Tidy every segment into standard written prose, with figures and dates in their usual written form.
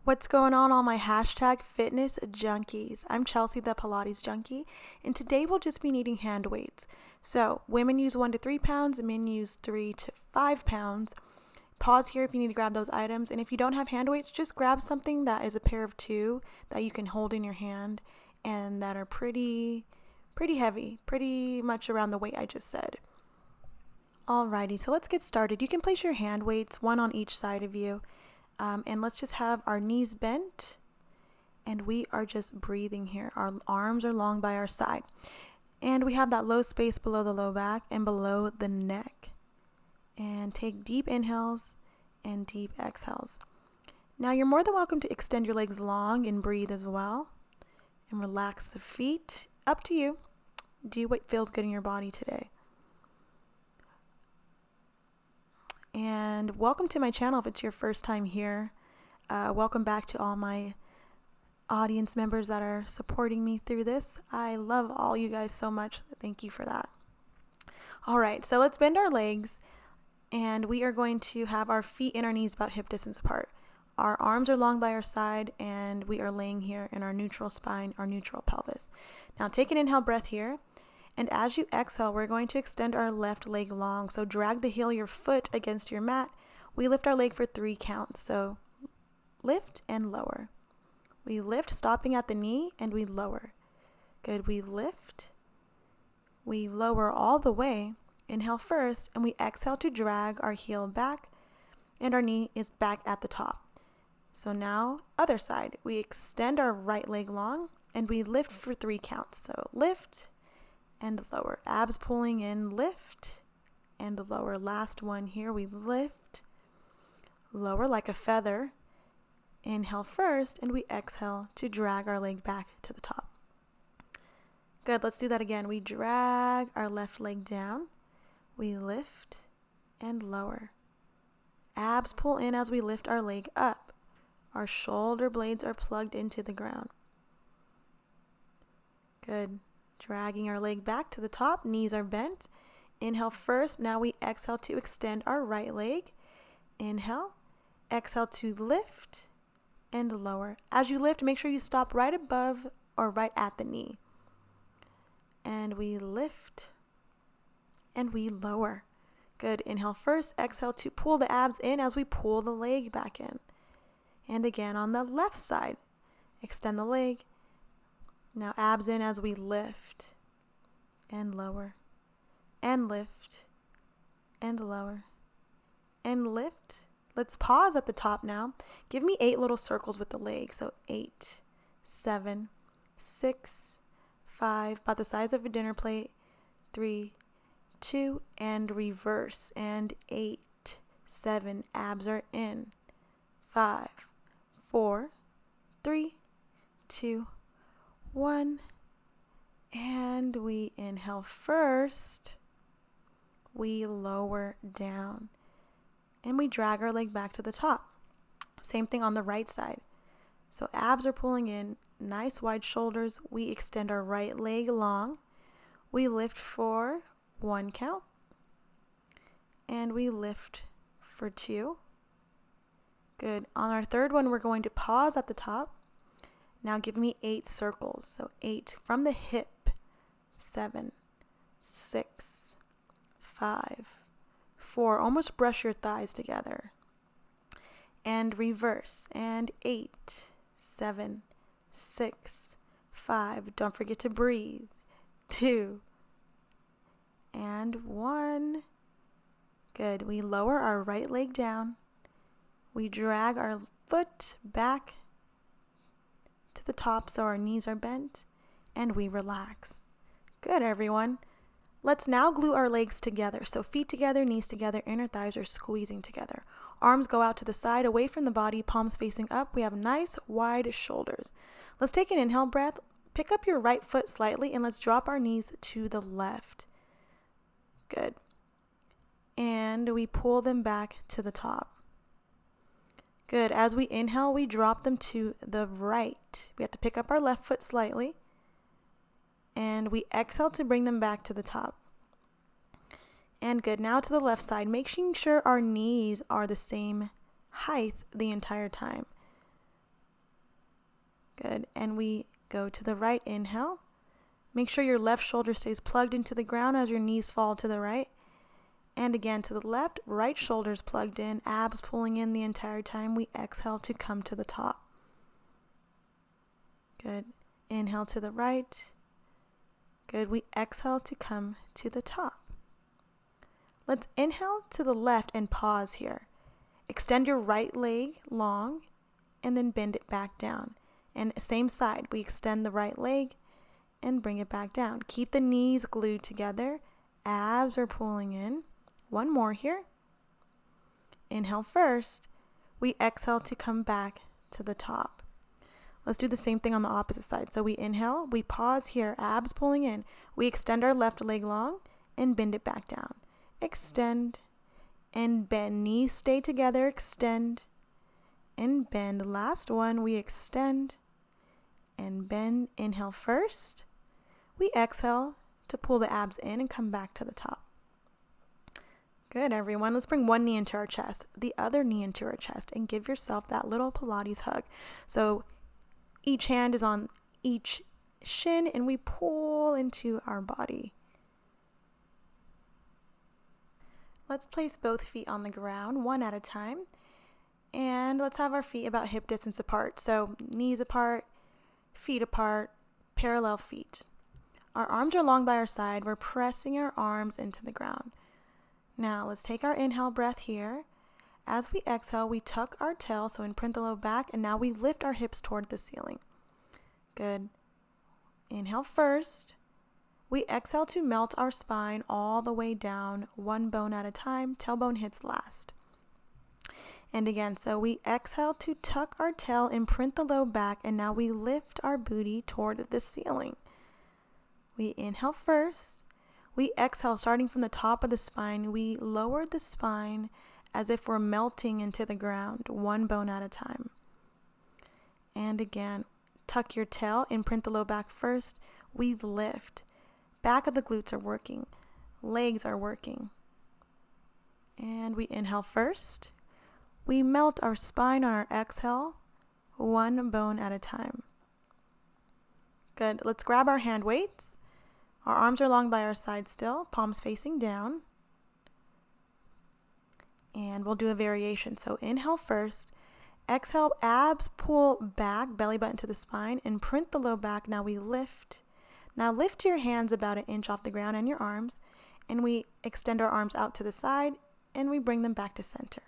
What's going on, all my hashtag fitness junkies? I'm Chelsea, the Pilates junkie, and today we'll just be needing hand weights. So women use 1 to 3 pounds, men use 3 to 5 pounds. Pause here if you need to grab those items, and if you don't have hand weights, just grab something that is a pair of 2 that you can hold in your hand and that are pretty heavy, pretty much around the weight I just said. Alrighty, so let's get started. You can place your hand weights, one on each side of you. And let's just have our knees bent, and we are just breathing here. Our arms are long by our side, and we have that low space below the low back and below the neck. And take deep inhales and deep exhales. Now you're more than welcome to extend your legs long and breathe as well, and relax the feet. Up to you. Do what feels good in your body today. And welcome to my channel if it's your first time here. Welcome back to all my audience members that are supporting me through this. I love all you guys so much. Thank you for that. All right, so let's bend our legs, and we are going to have our feet and our knees about hip distance apart. Our arms are long by our side, and we are laying here in our neutral spine, our neutral pelvis. Now take an inhale breath here. And as you exhale, we're going to extend our left leg long. So drag the heel of your foot against your mat. We lift our leg for 3 counts. So lift and lower. We lift, stopping at the knee, and we lower. Good. We lift. We lower all the way. Inhale first, and we exhale to drag our heel back, and our knee is back at the top. So now, other side. We extend our right leg long, and we lift for 3 counts. So lift and lower. Abs pulling in, lift and lower. Last one here. We lift, lower like a feather. Inhale first, and we exhale to drag our leg back to the top. Good. Let's do that again. We drag our left leg down. We lift and lower. Abs pull in as we lift our leg up. Our shoulder blades are plugged into the ground. Good. Dragging our leg back to the top, knees are bent. Inhale first, now we exhale to extend our right leg. Inhale, exhale to lift and lower. As you lift, make sure you stop right above or right at the knee. And we lift and we lower. Good. Inhale first, exhale to pull the abs in as we pull the leg back in. And again on the left side, extend the leg. Now abs in as we lift and lower and lift and lower and lift. Let's pause at the top now. Give me 8 little circles with the leg. So 8, 7, 6, 5, about the size of a dinner plate, 3, 2, and reverse. And 8, 7, abs are in. 5, 4, 3, 2, 1, and we inhale first, we lower down, and we drag our leg back to the top. Same thing on the right side. So abs are pulling in, nice wide shoulders. We extend our right leg long. We lift for 1 count, and we lift for 2. Good. On our third one, we're going to pause at the top. Now give me 8 circles. So 8 from the hip, 7, 6, 5, 4. Almost brush your thighs together. And reverse. And 8, 7, 6, 5. Don't forget to breathe. 2, and 1. Good. We lower our right leg down. We drag our foot back to the top so our knees are bent, and we relax. Good, everyone. Let's now glue our legs together. So feet together, knees together, inner thighs are squeezing together. Arms go out to the side, away from the body, palms facing up. We have nice wide shoulders. Let's take an inhale breath. Pick up your right foot slightly, and let's drop our knees to the left. Good. And we pull them back to the top. Good. As we inhale, we drop them to the right. We have to pick up our left foot slightly. And we exhale to bring them back to the top. And good. Now to the left side, making sure our knees are the same height the entire time. Good. And we go to the right. Inhale. Make sure your left shoulder stays plugged into the ground as your knees fall to the right. And again to the left, right shoulder's plugged in, abs pulling in the entire time. We exhale to come to the top. Good. Inhale to the right. Good. We exhale to come to the top. Let's inhale to the left and pause here. Extend your right leg long and then bend it back down. And same side, we extend the right leg and bring it back down. Keep the knees glued together. Abs are pulling in. One more here. Inhale first. We exhale to come back to the top. Let's do the same thing on the opposite side. So we inhale, we pause here, abs pulling in. We extend our left leg long and bend it back down. Extend and bend. Knees stay together, extend and bend. Last one, we extend and bend. Inhale first. We exhale to pull the abs in and come back to the top. Good, everyone. Let's bring one knee into our chest, the other knee into our chest, and give yourself that little Pilates hug. So each hand is on each shin, and we pull into our body. Let's place both feet on the ground, one at a time. And let's have our feet about hip distance apart. So knees apart, feet apart, parallel feet. Our arms are long by our side. We're pressing our arms into the ground. Now let's take our inhale breath here. As we exhale, we tuck our tail, so imprint the low back, and now we lift our hips toward the ceiling. Good. Inhale first. We exhale to melt our spine all the way down, one bone at a time. Tailbone hits last. And again, so we exhale to tuck our tail, imprint the low back, and now we lift our booty toward the ceiling. We inhale first. We exhale, starting from the top of the spine. We lower the spine as if we're melting into the ground, one bone at a time. And again, tuck your tail, imprint the low back first. We lift. Back of the glutes are working. Legs are working. And we inhale first. We melt our spine on our exhale, one bone at a time. Good. Let's grab our hand weights. Our arms are long by our side still, palms facing down. And we'll do a variation. So inhale first. Exhale, abs pull back, belly button to the spine, and print the low back. Now we lift. Now lift your hands about an inch off the ground and your arms, and we extend our arms out to the side, and we bring them back to center.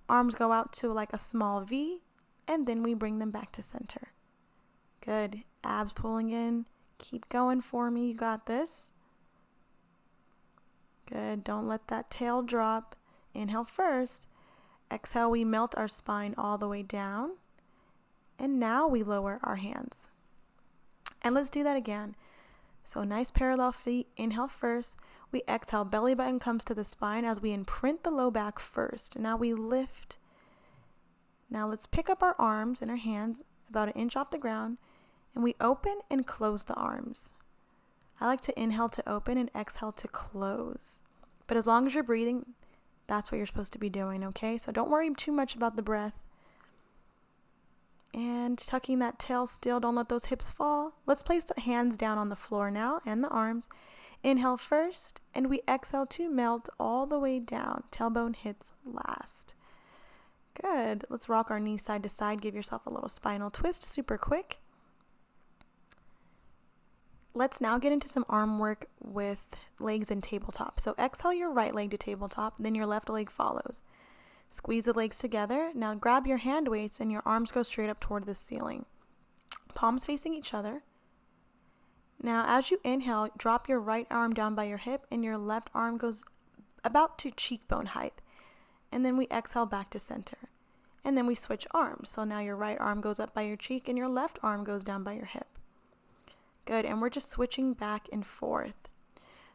Arms go out to like a small V, and then we bring them back to center. Good. Abs pulling in. Keep going for me. You got this. Good. Don't let that tail drop. Inhale first. Exhale, we melt our spine all the way down. And now we lower our hands. And let's do that again. So nice parallel feet. Inhale first. We exhale. Belly button comes to the spine as we imprint the low back first. Now we lift. Now let's pick up our arms and our hands about an inch off the ground. And we open and close the arms. I like to inhale to open and exhale to close. But as long as you're breathing, that's what you're supposed to be doing, okay? So don't worry too much about the breath. And tucking that tail still, don't let those hips fall. Let's place the hands down on the floor now and the arms. Inhale first, and we exhale to melt all the way down. Tailbone hits last. Good. Let's rock our knees side to side. Give yourself a little spinal twist, super quick. Let's now get into some arm work with legs and tabletop. So exhale your right leg to tabletop, then your left leg follows. Squeeze the legs together. Now grab your hand weights and your arms go straight up toward the ceiling. Palms facing each other. Now as you inhale, drop your right arm down by your hip and your left arm goes about to cheekbone height. And then we exhale back to center. And then we switch arms. So now your right arm goes up by your cheek and your left arm goes down by your hip. Good, and we're just switching back and forth.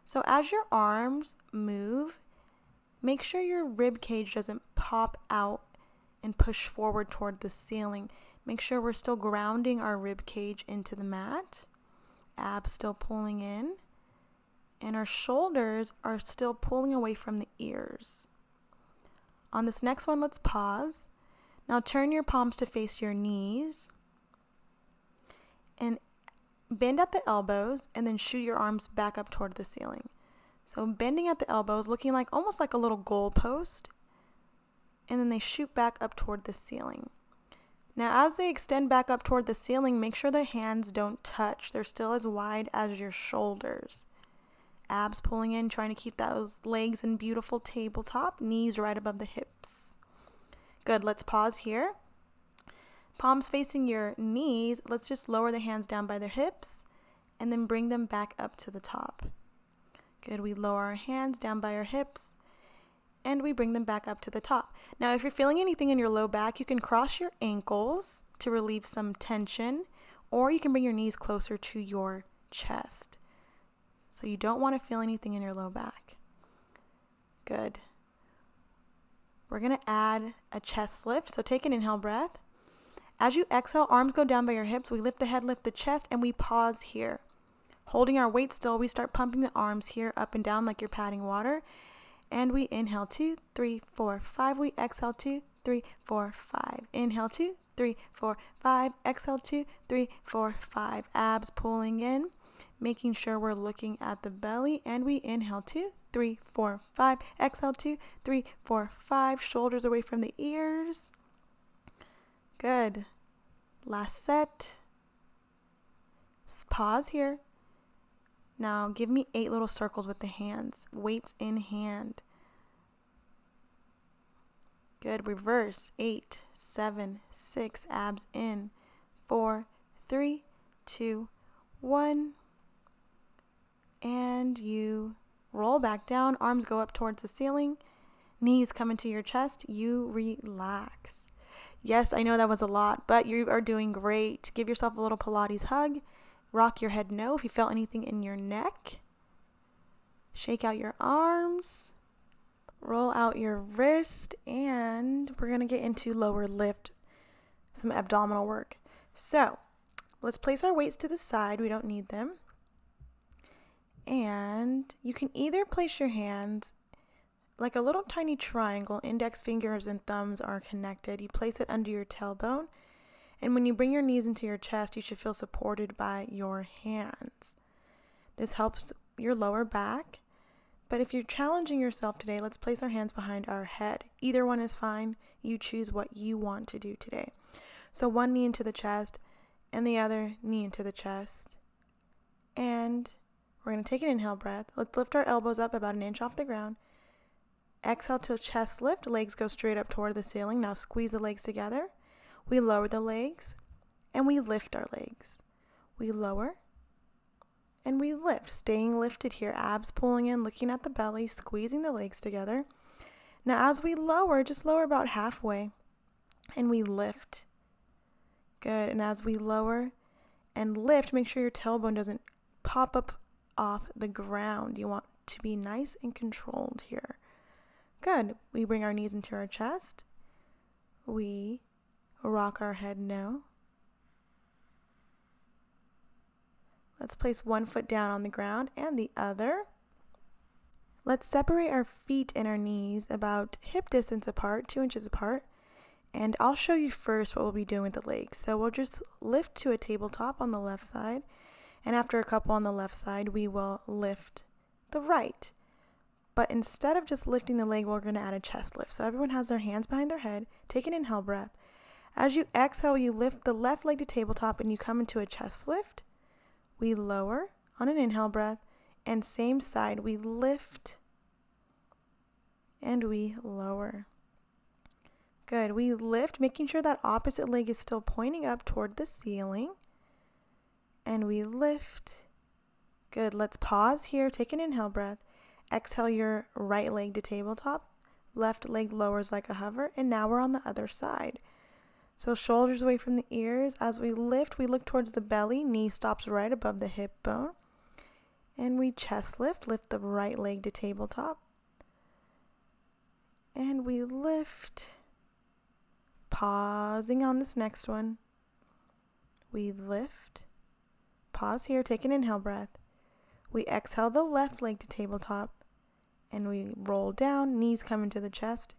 So as your arms move, make sure your rib cage doesn't pop out and push forward toward the ceiling. Make sure we're still grounding our rib cage into the mat. Abs still pulling in. And our shoulders are still pulling away from the ears. On this next one, let's pause. Now turn your palms to face your knees. and bend at the elbows and then shoot your arms back up toward the ceiling. So bending at the elbows, looking like almost like a little goal post, and then they shoot back up toward the ceiling. Now as they extend back up toward the ceiling, make sure the hands don't touch. They're still as wide as your shoulders. Abs pulling in, trying to keep those legs in beautiful tabletop, knees right above the hips. Good, let's pause here. Palms facing your knees, let's just lower the hands down by their hips and then bring them back up to the top. Good, we lower our hands down by our hips and we bring them back up to the top. Now, if you're feeling anything in your low back, you can cross your ankles to relieve some tension, or you can bring your knees closer to your chest. So you don't want to feel anything in your low back. Good. We're going to add a chest lift. So take an inhale breath. As you exhale, arms go down by your hips. We lift the head, lift the chest, and we pause here. Holding our weight still, we start pumping the arms here up and down like you're patting water. And we inhale 2, 3, 4, 5. We exhale 2, 3, 4, 5. Inhale 2, 3, 4, 5. Exhale 2, 3, 4, 5. Abs pulling in, making sure we're looking at the belly. And we inhale 2, 3, 4, 5. Exhale 2, 3, 4, 5. Shoulders away from the ears. Good. Last set. Pause here. Now give me 8 little circles with the hands. Weights in hand. Good. Reverse. 8, 7, 6. Abs in. 4, 3, 2, 1. And you roll back down. Arms go up towards the ceiling. Knees come into your chest. You relax. Yes, I know that was a lot, but you are doing great. Give yourself a little Pilates hug. Rock your head no if you felt anything in your neck. Shake out your arms. Roll out your wrist. And we're going to get into lower lift, some abdominal work. So let's place our weights to the side. We don't need them. And you can either place your hands like a little tiny triangle, index fingers and thumbs are connected. You place it under your tailbone. And when you bring your knees into your chest, you should feel supported by your hands. This helps your lower back. But if you're challenging yourself today, let's place our hands behind our head. Either one is fine. You choose what you want to do today. So one knee into the chest and the other knee into the chest. And we're going to take an inhale breath. Let's lift our elbows up about 1 inch off the ground. Exhale to chest lift. Legs go straight up toward the ceiling. Now squeeze the legs together. We lower the legs and we lift our legs. We lower and we lift. Staying lifted here. Abs pulling in, looking at the belly, squeezing the legs together. Now as we lower, just lower about halfway and we lift. Good. And as we lower and lift, make sure your tailbone doesn't pop up off the ground. You want to be nice and controlled here. Good. We bring our knees into our chest. We rock our head no. Let's place one foot down on the ground and the other. Let's separate our feet and our knees about hip distance apart, 2 inches apart. And I'll show you first what we'll be doing with the legs. So we'll just lift to a tabletop on the left side. And after a couple on the left side, we will lift the right. But instead of just lifting the leg, we're going to add a chest lift. So everyone has their hands behind their head. Take an inhale breath. As you exhale, you lift the left leg to tabletop and you come into a chest lift. We lower on an inhale breath. And same side, we lift and we lower. Good. We lift, making sure that opposite leg is still pointing up toward the ceiling. And we lift. Good. Let's pause here. Take an inhale breath. Exhale your right leg to tabletop. Left leg lowers like a hover. And now we're on the other side. So shoulders away from the ears. As we lift, we look towards the belly. Knee stops right above the hip bone. And we chest lift. Lift the right leg to tabletop. And we lift. Pausing on this next one. We lift. Pause here. Take an inhale breath. We exhale the left leg to tabletop. And we roll down. Knees come into the chest.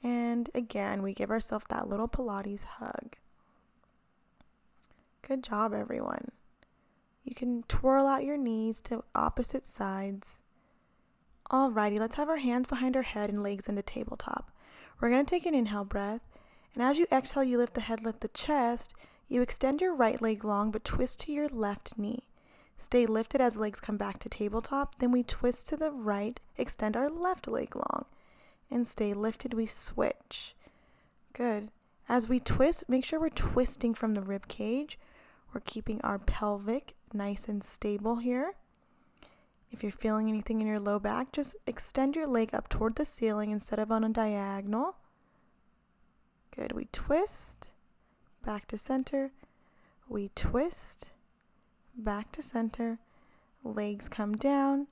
And again, we give ourselves that little Pilates hug. Good job, everyone. You can twirl out your knees to opposite sides. Alrighty, let's have our hands behind our head and legs into tabletop. We're going to take an inhale breath, and as you exhale, you lift the head, lift the chest. You extend your right leg long, but twist to your left knee. Stay lifted as legs come back to tabletop. Then we twist to the right, extend our left leg long, and stay lifted. We switch. Good. As we twist, make sure we're twisting from the rib cage. We're keeping our pelvic nice and stable here. If you're feeling anything in your low back, just extend your leg up toward the ceiling instead of on a diagonal. Good. We twist, back to center. We twist, back to center. Legs come down.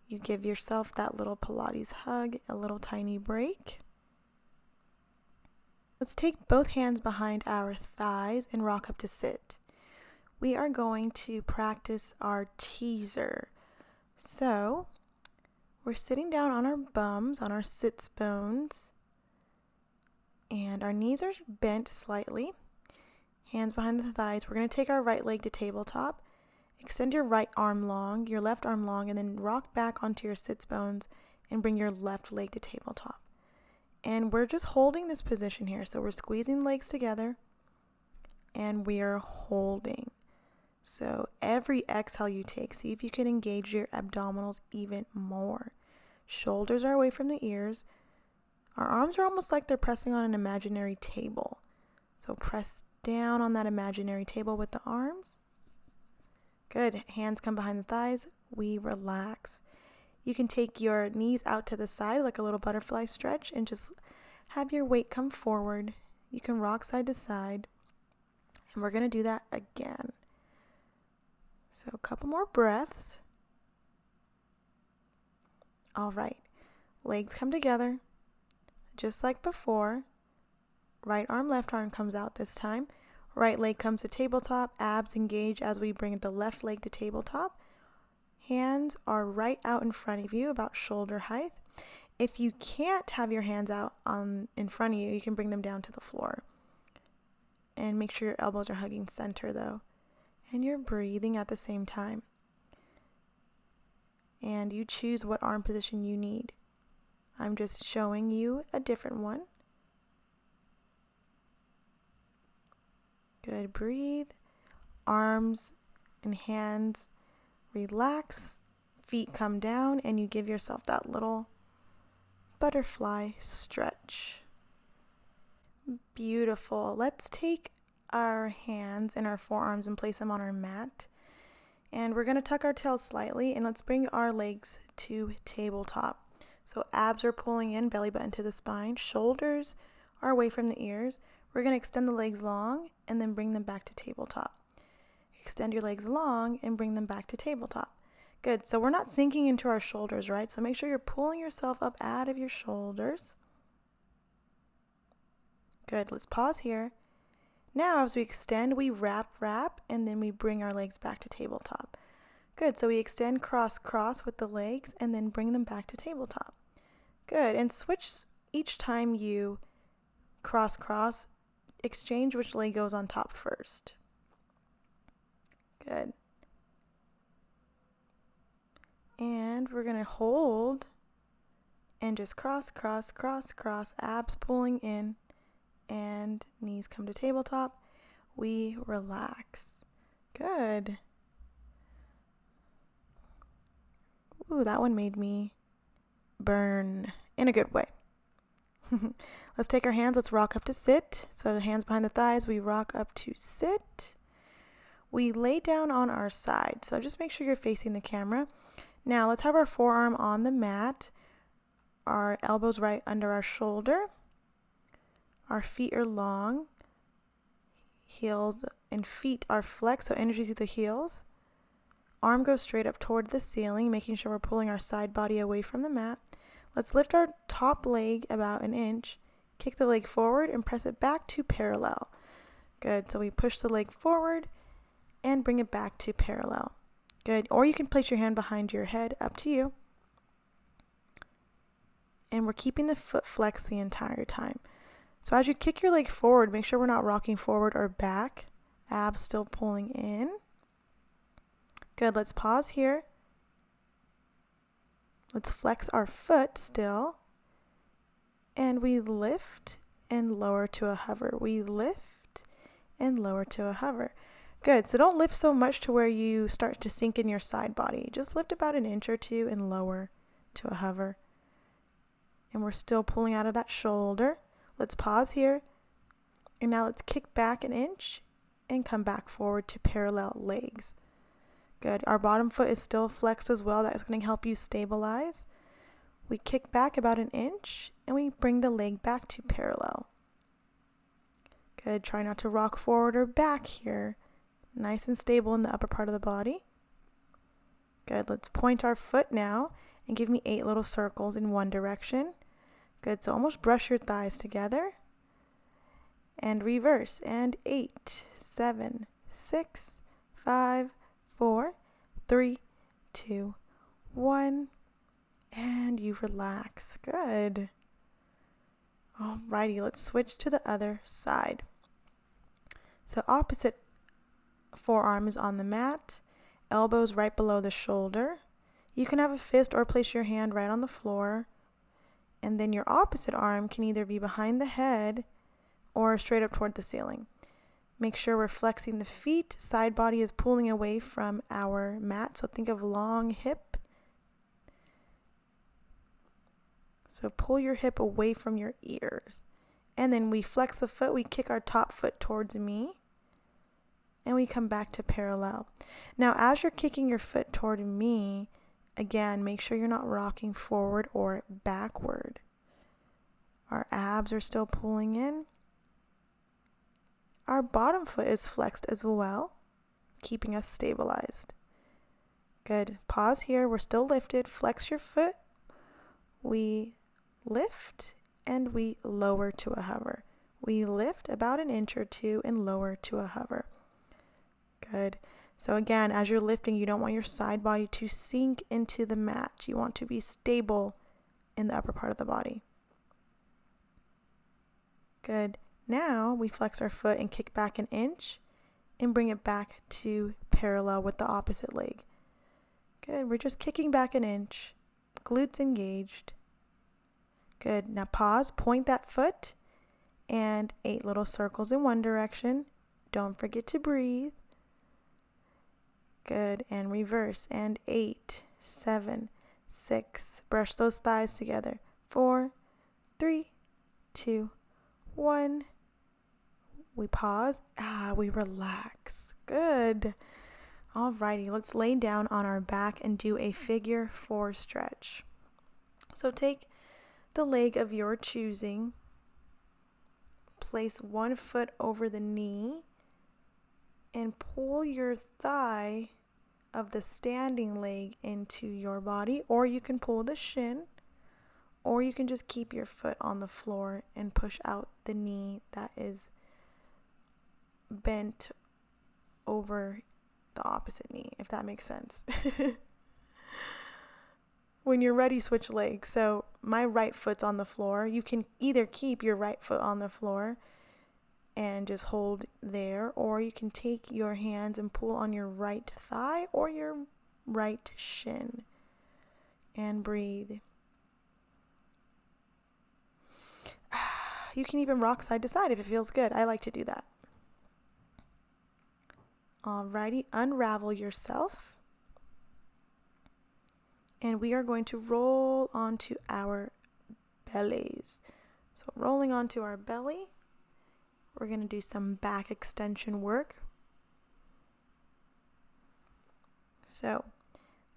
You give yourself that little Pilates hug, a little tiny break. Let's take both hands behind our thighs and rock up to sit. We are going to practice our teaser. So, we're sitting down on our bums, on our sits bones, and our knees are bent slightly. Hands behind the thighs. We're going to take our right leg to tabletop. Extend your right arm long, your left arm long, and then rock back onto your sits bones and bring your left leg to tabletop. And we're just holding this position here. So we're squeezing legs together and we are holding. So every exhale you take, see if you can engage your abdominals even more. Shoulders are away from the ears. Our arms are almost like they're pressing on an imaginary table. So press down on that imaginary table with the arms. Good. Hands come behind the thighs. We relax. You can take your knees out to the side like a little butterfly stretch and just have your weight come forward. You can rock side to side. And we're going to do that again. So a couple more breaths. All right. Legs come together. Just like before. Right arm, left arm comes out this time. Right leg comes to tabletop. Abs engage as we bring the left leg to tabletop. Hands are right out in front of you, about shoulder height. If you can't have your hands out in front of you, you can bring them down to the floor. And make sure your elbows are hugging center though. And you're breathing at the same time. And you choose what arm position you need. I'm just showing you a different one. Good, breathe. Arms and hands relax, feet come down, and you give yourself that little butterfly stretch. Beautiful. Let's take our hands and our forearms and place them on our mat. And we're going to tuck our tails slightly, and let's bring our legs to tabletop. So abs are pulling in, belly button to the spine. Shoulders are away from the ears. We're going to extend the legs long and then bring them back to tabletop. Extend your legs long and bring them back to tabletop. Good. So we're not sinking into our shoulders, right? So make sure you're pulling yourself up out of your shoulders. Good. Let's pause here. Now, as we extend, we wrap, and then we bring our legs back to tabletop. Good. So we extend cross with the legs and then bring them back to tabletop. Good. And switch each time you cross, exchange which leg goes on top first. Good. And we're going to hold and just cross, abs pulling in and knees come to tabletop. We relax. Good. Ooh, that one made me burn in a good way. Let's take our hands. Let's rock up to sit. So the hands behind the thighs, we rock up to sit. We lay down on our side. So just make sure you're facing the camera. Now let's have our forearm on the mat. Our elbows right under our shoulder. Our feet are long. Heels and feet are flexed, so energy through the heels. Arm goes straight up toward the ceiling, making sure we're pulling our side body away from the mat. Let's lift our top leg about an inch. Kick the leg forward and press it back to parallel. Good. So we push the leg forward and bring it back to parallel. Good. Or you can place your hand behind your head, up to you. And we're keeping the foot flexed the entire time. So as you kick your leg forward, make sure we're not rocking forward or back Abs still pulling in. Good, let's pause here. Let's flex our foot still. And we lift and lower to a hover. We lift and lower to a hover. Good, so don't lift so much to where you start to sink in your side body. Just lift about an inch or two and lower to a hover. And we're still pulling out of that shoulder. Let's pause here. And now let's kick back an inch and come back forward to parallel legs. Good. Our bottom foot is still flexed as well. That's going to help you stabilize. We kick back about an inch and we bring the leg back to parallel. Good. Try not to rock forward or back here. Nice and stable in the upper part of the body. Good. Let's point our foot now and give me 8 little circles in one direction. Good. So almost brush your thighs together. And reverse. And 8, 7, 6, 5, 4, 3, 2, 1. And you relax. Good. Alrighty, let's switch to the other side. So opposite forearm is on the mat, elbows right below the shoulder. You can have a fist or place your hand right on the floor. And then your opposite arm can either be behind the head or straight up toward the ceiling. Make sure we're flexing the feet. Side body is pulling away from our mat. So think of long hip. So pull your hip away from your ears. And then we flex the foot. We kick our top foot towards me. And we come back to parallel. Now, as you're kicking your foot toward me, again, make sure you're not rocking forward or backward. Our abs are still pulling in. Our bottom foot is flexed as well, keeping us stabilized. Good. Pause here. We're still lifted. Flex your foot. We lift and we lower to a hover. We lift about an inch or two and lower to a hover. Good. So again, as you're lifting, you don't want your side body to sink into the mat. You want to be stable in the upper part of the body. Good. Now we flex our foot and kick back an inch and bring it back to parallel with the opposite leg. Good. We're just kicking back an inch. Glutes engaged. Good. Now pause, point that foot, and 8 little circles in one direction. Don't forget to breathe. Good. And reverse. And 8, 7, 6. Brush those thighs together. 4, 3, 2, 1. We pause. We relax. Good. Alrighty, let's lay down on our back and do a figure 4 stretch. So take the leg of your choosing. Place one foot over the knee and pull your thigh of the standing leg into your body, or you can pull the shin, or you can just keep your foot on the floor and push out the knee that is bent over the opposite knee, if that makes sense. When you're ready, switch legs. So my right foot's on the floor. You can either keep your right foot on the floor and just hold there, or you can take your hands and pull on your right thigh or your right shin and breathe. You can even rock side to side if it feels good. I like to do that. Alrighty, unravel yourself. And we are going to roll onto our bellies. So rolling onto our belly, we're going to do some back extension work. So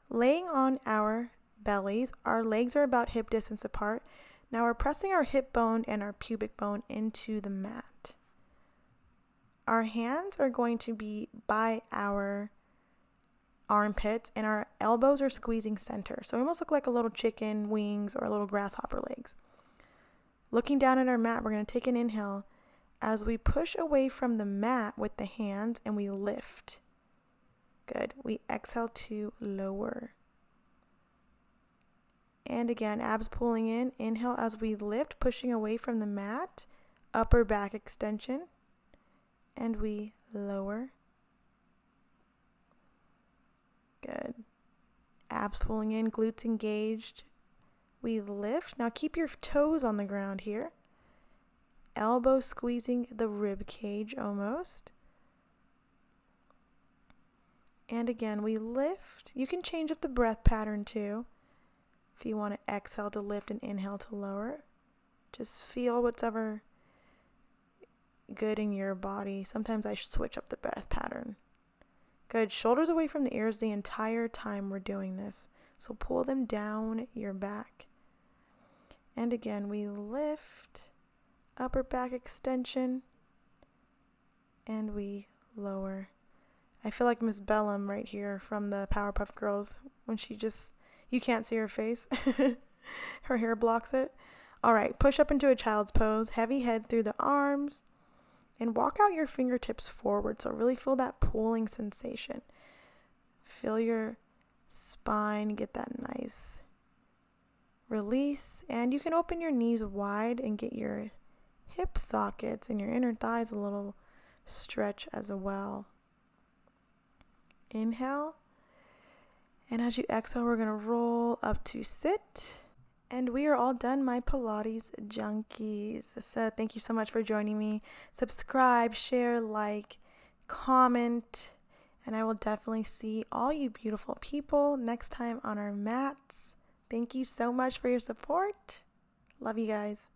laying on our bellies, our legs are about hip distance apart. Now we're pressing our hip bone and our pubic bone into the mat. Our hands are going to be by our armpits and our elbows are squeezing center. So we almost look like a little chicken wings or a little grasshopper legs. Looking down at our mat, we're going to take an inhale as we push away from the mat with the hands and we lift. Good. We exhale to lower. And again, abs pulling in. Inhale as we lift, pushing away from the mat. Upper back extension. And we lower. Good. Abs pulling in, glutes engaged. We lift. Now keep your toes on the ground here. Elbow squeezing the rib cage almost. And again, we lift. You can change up the breath pattern too. If you want to exhale to lift and inhale to lower. Just feel whatever good in your body. Sometimes I switch up the breath pattern. Good. Shoulders away from the ears the entire time we're doing this. So pull them down your back. And again, we lift. Upper back extension. And we lower. I feel like Miss Bellum right here from the Powerpuff Girls when she just, you can't see her face. Her hair blocks it. All right, push up into a child's pose. Heavy head through the arms. And walk out your fingertips forward. So really feel that pulling sensation. Feel your spine get that nice release. And you can open your knees wide and get your hip sockets and your inner thighs a little stretch as well. Inhale. And as you exhale, we're going to roll up to sit. And we are all done, my Pilates junkies. So thank you so much for joining me. Subscribe, share, like, comment. And I will definitely see all you beautiful people next time on our mats. Thank you so much for your support. Love you guys.